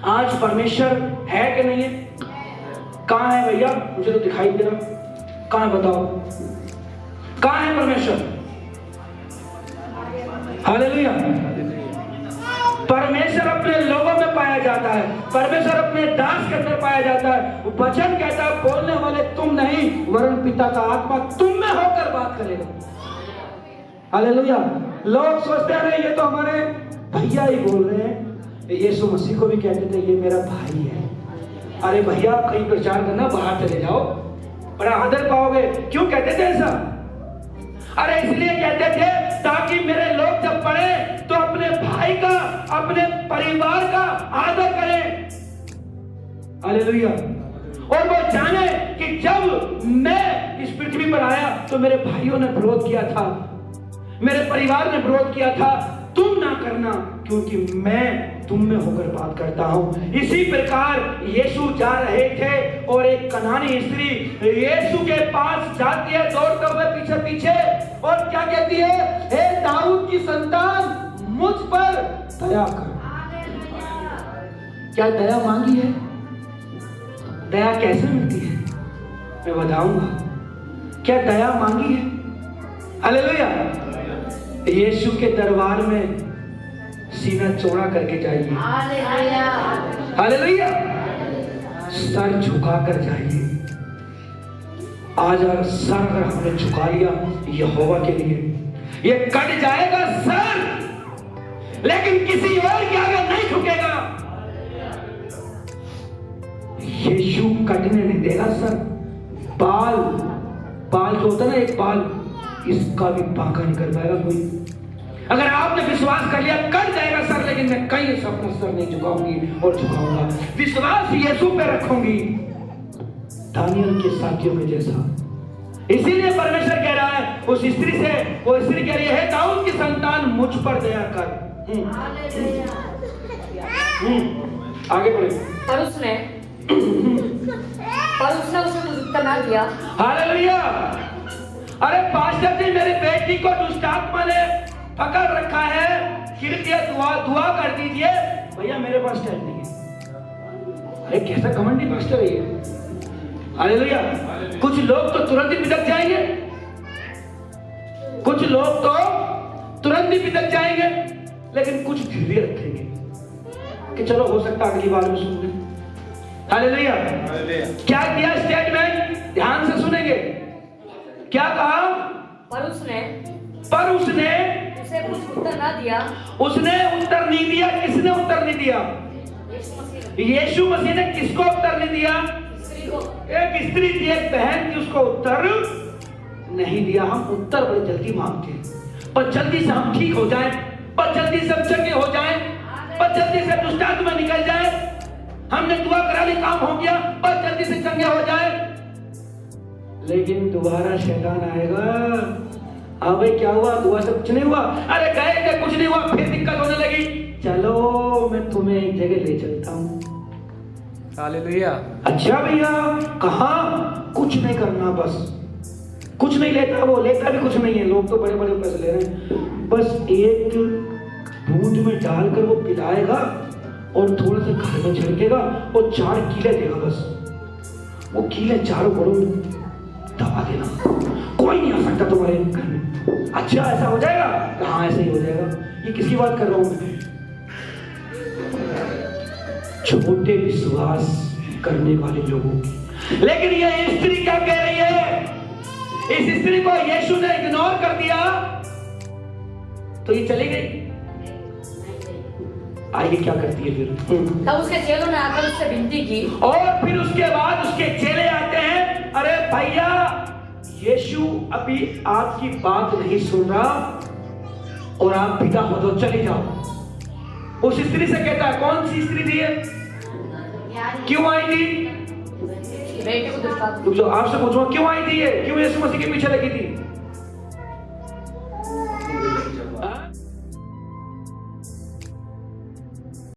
आज परमेश्वर है कि नहीं है? कहां है भैया? मुझे तो दिखाई दे रहा। कहां है बताओ? कहां है परमेश्वर? हालेलुया। परमेश्वर अपने लोगों में पाया जाता है, परमेश्वर अपने दास के अंदर पाया जाता है। वचन कहता है बोलने वाले तुम नहीं वरन पिता का आत्मा तुम में होकर बात करेगा। हालेलुया। लोग सोचते हैं ये तो हमारे भैया ही बोल रहे हैं। यीशु मसीह को भी कहते थे ये मेरा भाई है। अरे भैया आप कहीं प्रचार करना, बाहर चले जाओ, बड़ा आदर पाओगे। क्यों कहते थे ऐसा? अरे इसलिए कहते थे ताकि मेरे लोग जब पढ़े तो अपने भाई का, अपने परिवार का आदर करें। हालेलुया। और वो जाने कि जब मैं इस पृथ्वी पर आया तो मेरे भाइयों ने विरोध किया था, मेरे परिवार ने विरोध किया था, तुम ना करना क्योंकि मैं तुम में होकर बात करता हूं। इसी प्रकार यीशु जा रहे थे और एक कनानी स्त्री यीशु के पास जाती है दौड़ते हुए पीछे पीछे और क्या कहती है? हे दाऊद की संतान मुझ पर दया कर। क्या दया मांगी है? दया कैसे मिलती है मैं बताऊंगा। क्या दया मांगी है? हालेलुया। यीशु के दरबार में सीना चौड़ा करके जाइए। हालेलुया। सर झुका कर जाइए। आज अगर सर अगर हमने झुका लिया यहोवा के लिए, ये कट जाएगा सर, लेकिन किसी और के आगे नहीं झुकेगा। यीशु कटने नहीं देगा सर। बाल जो होता है ना, एक बाल, इसका भी बांका नहीं कर पाएगा कोई। अगर आपने विश्वास कर लिया कट जाएगा सर, लेकिन मैं कहीं से अपना सर नहीं झुकाऊंगी और झुकाऊंगा विश्वास यीशु पे रखूंगी, दानियल के साथियों के जैसा। इसीलिए परमेश्वर कह रहा है उस स्त्री से, वो स्त्री कह रही है दाऊद की संतान मुझ पर दया कर। आगे बढ़े। पर उसने उसे उत्तर ना दिया। हालेलुया। अरे पास्टर जी मेरी बेटी को दुष्ट आत्मा ने पकड़ रखा है, कृपया दुआ कर दीजिए। भैया मेरे पास टाइम नहीं है। अरे कैसा घमंडी पास्टर है ये। हालेलुया। कुछ लोग तो तुरंत ही पिटक जाएंगे, कुछ लोग तो तुरंत ही पिटक जाएंगे, लेकिन कुछ धीरे रखेंगे कि चलो हो सकता अगली बार में सुन लें। हालेलुया। क्या किया स्टेटमेंट? ध्यान से सुनेंगे। क्या कहा? पर उसने उसे कुछ उत्तर ना दिया। उसने उत्तर नहीं दिया। किसने उत्तर नहीं दिया? यीशु मसीह ने किसको उत्तर नहीं दिया? एक स्त्री थी, एक बहन थी, उसको उत्तर नहीं दिया। हम उत्तर बड़ी जल्दी मांगते हैं, पर जल्दी से हम ठीक हो जाए, पर जल्दी से हम चंगे हो जाए, पर जल्दी से दुष्ट आत्मा निकल जाए। हमने दुआ करा ली, काम हो गया, पर जल्दी से चंगे हो जाए। लेकिन दोबारा शैतान आएगा। हाँ भाई क्या हुआ? दुआ से कुछ नहीं हुआ। अरे गए थे कुछ नहीं हुआ, फिर दिक्कत होने लगी। चलो मैं तुम्हें एक जगह ले चलता हूँ। हालेलुया। अच्छा भैया कहाँ? कुछ नहीं करना, बस कुछ नहीं लेता, वो लेता भी कुछ नहीं है। लोग तो बड़े बड़े पैसे ले रहे हैं। बस एक दूध में डालकर वो पिलाएगा और थोड़ा सा घर में छिड़केगा और 4 कीले देगा। बस वो कीले चारों घरों में दबा देना, कोई नहीं आ सकता तुम्हारे घर में। अच्छा ऐसा हो जाएगा? हाँ ऐसा ही हो जाएगा। ये किसकी बात कर रहा हूं मैं? छोटे विश्वास करने वाले लोगों की। लेकिन ये स्त्री क्या कह रही है? इस स्त्री को यीशु ने इग्नोर कर दिया तो ये चली गई। आइए क्या करती है फिर? तब उसके चेलों ने आकर उससे विनती की। और फिर उसके बाद उसके चेले आते हैं, अरे भैया यीशु अभी आपकी बात नहीं सुन रहा और आप विदा हो तो चले जाओ। उस स्त्री से कहता है, कौन सी स्त्री थी? क्यों आई थी? बेटे को दुष्ट आत्मा। जो आपसे पूछूंगा क्यों आई थी ये? क्यों यीशु मसीह के पीछे लगी थी?